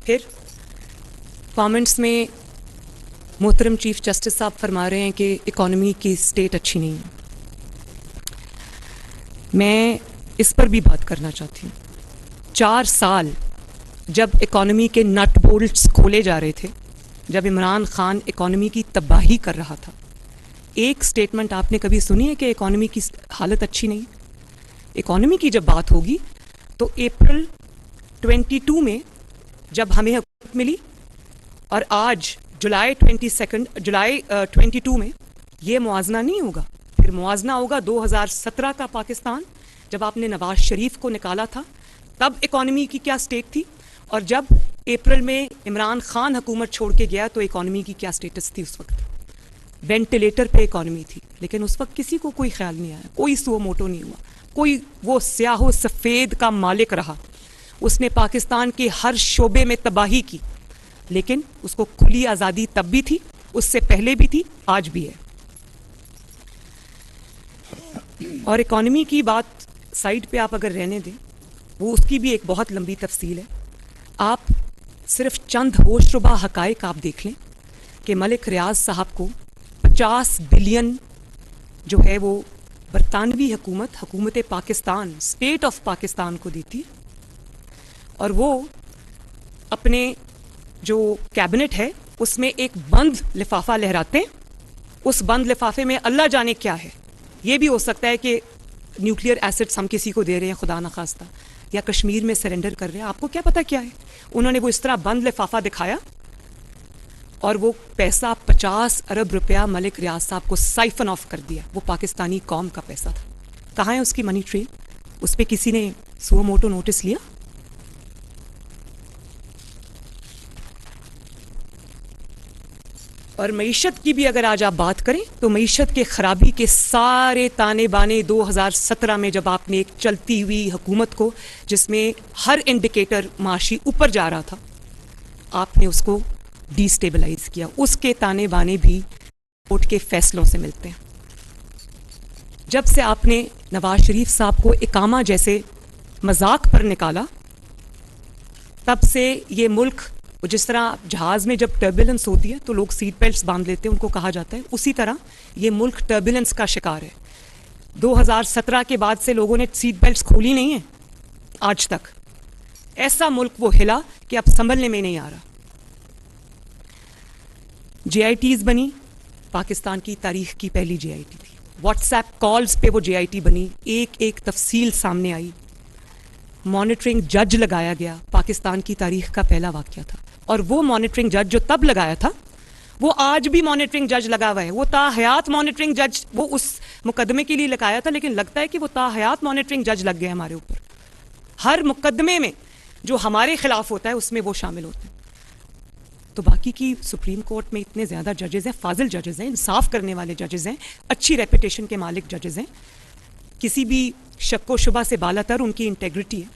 پھر کامنٹس میں محترم چیف جسٹس صاحب فرما رہے ہیں کہ اکانومی کی سٹیٹ اچھی نہیں ہے. میں اس پر بھی بات کرنا چاہتی ہوں. 4 سال جب اکانومی کے نٹ بولٹس کھولے جا رہے تھے، جب عمران خان اکانومی کی تباہی کر رہا تھا، ایک سٹیٹمنٹ آپ نے کبھی سنی ہے کہ اکانومی کی حالت اچھی نہیں؟ اکانومی کی جب بات ہوگی تو اپریل 22 میں جب ہمیں حکومت ملی اور آج جولائی 22 میں یہ موازنہ نہیں ہوگا. پھر موازنہ ہوگا 2017 کا پاکستان، جب آپ نے نواز شریف کو نکالا تھا تب اکانومی کی کیا سٹیٹ تھی، اور جب اپریل میں عمران خان حکومت چھوڑ کے گیا تو اکانومی کی کیا سٹیٹس تھی. اس وقت وینٹیلیٹر پہ اکانومی تھی، لیکن اس وقت کسی کو کوئی خیال نہیں آیا، کوئی سو موٹو نہیں ہوا، کوئی وہ سیاہ و سفید کا مالک رہا. اس نے پاکستان کے ہر شعبے میں تباہی کی، لیکن اس کو کھلی آزادی تب بھی تھی، اس سے پہلے بھی تھی، آج بھی ہے. اور اکانومی کی بات سائڈ پہ آپ اگر رہنے دیں، وہ اس کی بھی ایک بہت لمبی تفصیل ہے. آپ صرف چند ہوش ربا حقائق آپ دیکھ لیں کہ ملک ریاض صاحب کو 50 بلین جو ہے وہ برطانوی حکومت پاکستان، اسٹیٹ آف پاکستان کو دیتی ہے، اور وہ اپنے جو کیبنٹ ہے اس میں ایک بند لفافہ لہراتے ہیں. اس بند لفافے میں اللہ جانے کیا ہے. یہ بھی ہو سکتا ہے کہ نیوکلیئر ایسٹس ہم کسی کو دے رہے ہیں خدا نخواستہ، یا کشمیر میں سرنڈر کر رہے ہیں، آپ کو کیا پتہ کیا ہے. انہوں نے وہ اس طرح بند لفافہ دکھایا اور وہ پیسہ 50 ارب روپیہ ملک ریاض صاحب کو سائفن آف کر دیا. وہ پاکستانی قوم کا پیسہ تھا. کہاں ہے اس کی منی ٹریل؟ اس پہ کسی نے سو موٹو نوٹس لیا؟ اور معیشت کی بھی اگر آج آپ بات کریں تو معیشت کے خرابی کے سارے تانے بانے 2017 میں جب آپ نے ایک چلتی ہوئی حکومت کو، جس میں ہر انڈیکیٹر معاشی اوپر جا رہا تھا، آپ نے اس کو ڈی سٹیبلائز کیا. اس کے تانے بانے بھی کورٹ کے فیصلوں سے ملتے ہیں. جب سے آپ نے نواز شریف صاحب کو اقامہ جیسے مذاق پر نکالا، تب سے یہ ملک، جس طرح جہاز میں جب ٹربولنس ہوتی ہے تو لوگ سیٹ بیلٹس باندھ لیتے ہیں، ان کو کہا جاتا ہے، اسی طرح یہ ملک ٹربولنس کا شکار ہے. 2017 کے بعد سے لوگوں نے سیٹ بیلٹس کھولی نہیں ہیں آج تک. ایسا ملک وہ ہلا کہ اب سنبھلنے میں نہیں آ رہا. جے آئی ٹیز بنی، پاکستان کی تاریخ کی پہلی جے آئی ٹی تھی. واٹس ایپ کالز پہ وہ جے آئی ٹی بنی، ایک ایک تفصیل سامنے آئی. مانیٹرنگ جج لگایا گیا، پاکستان کی تاریخ کا پہلا واقعہ تھا. اور وہ مانیٹرنگ جج جو تب لگایا تھا، وہ آج بھی مانیٹرنگ جج لگا ہوا ہے. وہ تا حیات مانیٹرنگ جج وہ اس مقدمے کے لیے لگایا تھا، لیکن لگتا ہے کہ وہ تا حیات مانیٹرنگ جج لگ گئے ہمارے اوپر. ہر مقدمے میں جو ہمارے خلاف ہوتا ہے اس میں وہ شامل ہوتے ہیں. تو باقی کی سپریم کورٹ میں اتنے زیادہ ججز ہیں، فاضل ججز ہیں، انصاف کرنے والے ججز ہیں، اچھی ریپوٹیشن کے مالک ججز ہیں، کسی بھی شک و شبہ سے بالا تر ان کی انٹیگریٹی ہے،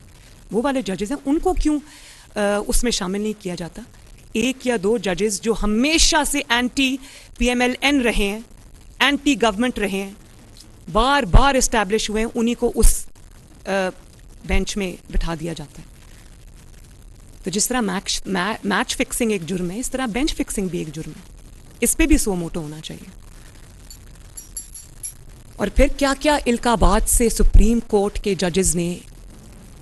وہ والے ججز ہیں. ان کو کیوں اس میں شامل نہیں کیا جاتا؟ 1 یا 2 ججز جو ہمیشہ سے anti P M L N رہے ہیں، اینٹی گورنمنٹ رہے ہیں، بار بار اسٹیبلش ہوئے ہیں، انہی کو اس بینچ میں بٹھا دیا جاتا ہے. تو جس طرح میچ فکسنگ ایک جرم ہے، اس طرح بینچ فکسنگ بھی ایک جرم ہے. اس پہ بھی سو موٹو ہونا چاہیے. اور پھر کیا کیا القابات سے سپریم کورٹ کے ججز نے،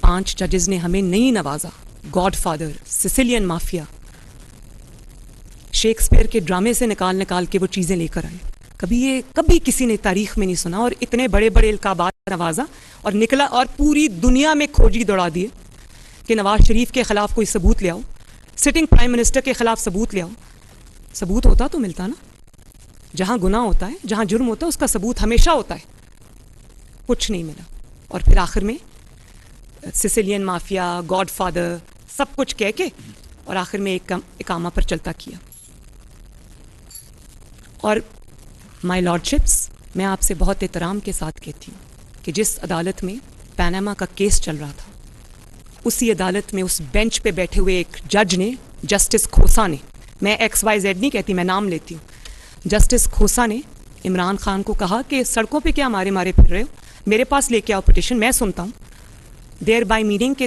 5 ججز نے ہمیں نہیں نوازا. God father, Sicilian mafia, Shakespeare کے ڈرامے سے نکال کے وہ چیزیں لے کر آئے. کبھی کسی نے تاریخ میں نہیں سنا. اور اتنے بڑے بڑے القابات نوازا اور نکلا اور پوری دنیا میں کھوجی دوڑا دیے کہ نواز شریف کے خلاف کوئی ثبوت لے آؤ، سٹنگ پرائم منسٹر کے خلاف ثبوت لے آؤ. ثبوت ہوتا تو ملتا نا. جہاں گناہ ہوتا ہے، جہاں جرم ہوتا ہے، اس کا ثبوت ہمیشہ ہوتا ہے. کچھ نہیں ملا. اور پھر آخر میں سسیلین مافیا، گاڈ فادر، سب کچھ کہہ کے اور آخر میں ایک اقامہ پر چلتا کیا. اور مائی لارڈشپس، میں آپ سے بہت احترام کے ساتھ کہتی ہوں کہ جس عدالت میں پیناما کا کیس چل رہا تھا، اسی عدالت میں اس بینچ پہ بیٹھے ہوئے ایک جج نے، جسٹس کھوسا نے، میں XYZ نہیں کہتی، میں نام لیتی ہوں، جسٹس کھوسا نے عمران خان کو کہا کہ سڑکوں پہ کیا مارے پھر رہے ہو، میرے پاس لے کے آؤ پٹیشن، میں سنتا ہوں. دیر بائی میننگ کہ